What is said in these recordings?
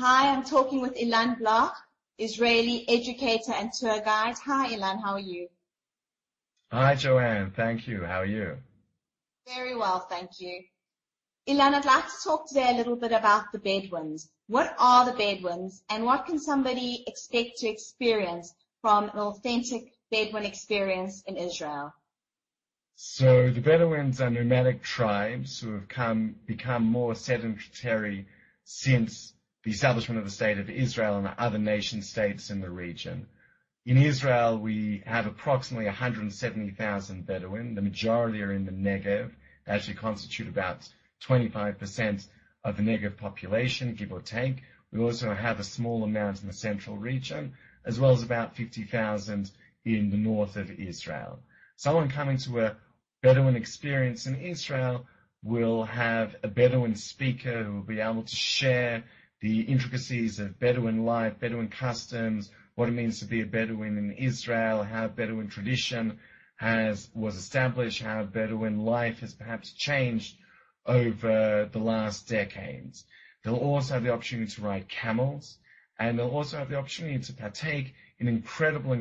Hi, I'm talking with Ilan Bloch, Israeli educator and tour guide. Hi, Ilan, how are you? Hi, Joanne. Thank you. How are you? Very well, thank you. Ilan, I'd like to talk today a little bit about the Bedouins. What are the Bedouins, and what can somebody expect to experience from an authentic Bedouin experience in Israel? So the Beduins are nomadic tribes who have become more sedentary since the establishment of the State of Israel and other nation states in the region. In Israel, we have approximately 170,000 Bedouin. The majority are in the Negev. They actually constitute about 25% of the Negev population, give or take. We also have a small amount in the central region, as well as about 50,000 in the north of Israel. Someone coming to a Beduin experience in Israel will have a Bedouin speaker who will be able to share the intricacies of Bedouin life, Bedouin customs, what it means to be a Bedouin in Israel, how Bedouin tradition was established, how Bedouin life has perhaps changed over the last decades. They'll also have the opportunity to ride camels, and they'll also have the opportunity to partake in incredible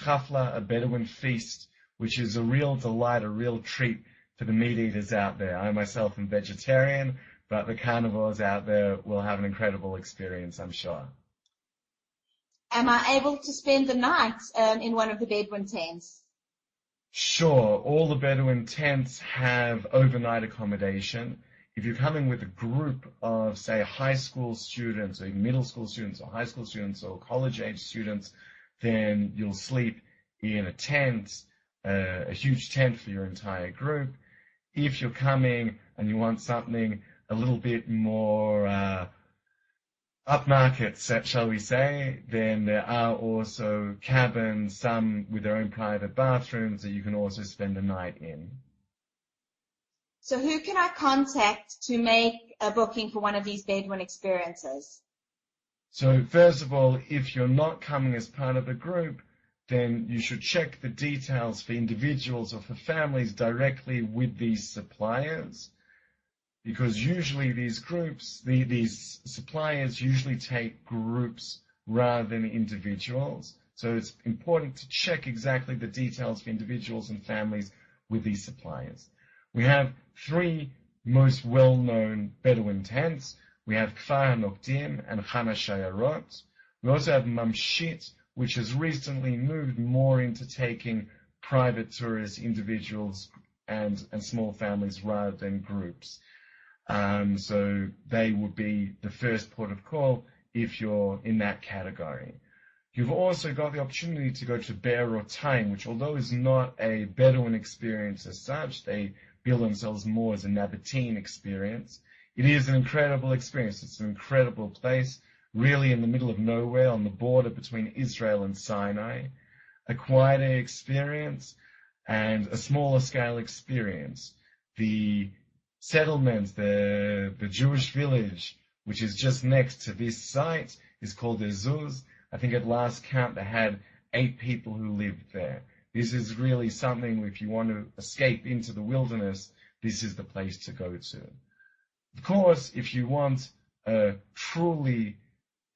chafla, a Bedouin feast, which is a real delight, a real treat for the meat eaters out there. I myself am vegetarian, but the carnivores out there will have an incredible experience, I'm sure. Am I able to spend the night in one of the Bedouin tents? Sure. All the Bedouin tents have overnight accommodation. If you're coming with a group of, say, high school students or even middle school students or high school students or college-age students, then you'll sleep in a tent, a huge tent for your entire group. If you're coming and you want something a little bit more upmarket, shall we say, then there are also cabins, some with their own private bathrooms that you can also spend the night in. So who can I contact to make a booking for one of these Bedouin experiences? So first of all, if you're not coming as part of a group, then you should check the details for individuals or for families directly with these suppliers, because usually these groups, these suppliers usually take groups rather than individuals. So it's important to check exactly the details for individuals and families with these suppliers. We have three most well-known Bedouin tents. We have Kfar HaNokdim and Chana Shayarot. We also have Mamshit, which has recently moved more into taking private tourists, individuals, and small families rather than groups. So they would be the first port of call if you're in that category. You've also got the opportunity to go to Be'erotaim, which although is not a Bedouin experience as such, they bill themselves more as a Nabatean experience. It is an incredible experience. It's an incredible place, really in the middle of nowhere on the border between Israel and Sinai. A quieter experience and a smaller scale experience. The settlement, the Jewish village, which is just next to this site, is called Ezuz. I think at last count they had 8 people who lived there. This is really something, if you want to escape into the wilderness, this is the place to go to. Of course, if you want a truly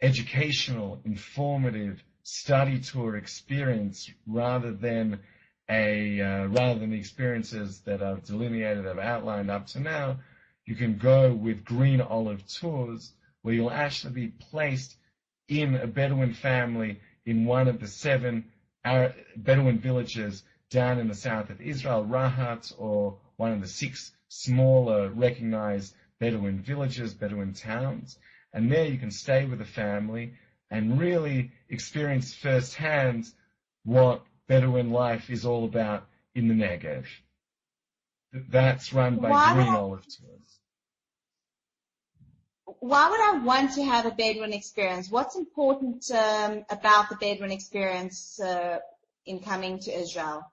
educational, informative study tour experience rather than the experiences that I've delineated, I've outlined up to now, you can go with Green Olive Tours, where you'll actually be placed in a Bedouin family in one of the 7 Bedouin villages down in the south of Israel, Rahat, or one of the 6 smaller recognized Bedouin villages, Bedouin towns. And there you can stay with a family and really experience firsthand what Bedouin life is all about in the Negev. That's run by Green Olive Tours. Why would I want to have a Bedouin experience? What's important about the Bedouin experience in coming to Israel?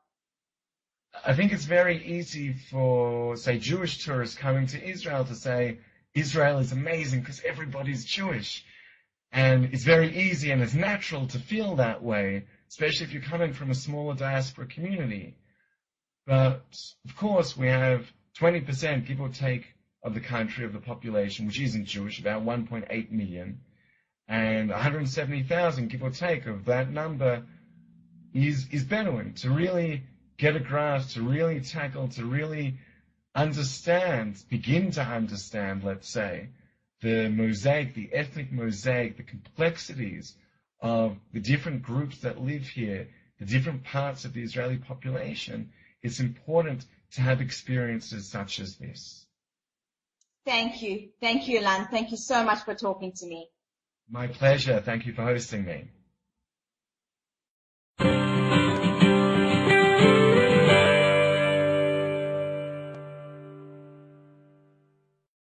I think it's very easy for, say, Jewish tourists coming to Israel to say, Israel is amazing because everybody's Jewish. And it's very easy and it's natural to feel that way, especially if you're coming from a smaller diaspora community. But, of course, we have 20%, give or take, of the country, of the population, which isn't Jewish, about 1.8 million. And 170,000, give or take, of that number is Bedouin. To really get a grasp, to really tackle, to really understand, begin to understand, let's say, the mosaic, the ethnic mosaic, the complexities of the different groups that live here, the different parts of the Israeli population, it's important to have experiences such as this. Thank you. Thank you, Ilan. Thank you so much for talking to me. My pleasure. Thank you for hosting me.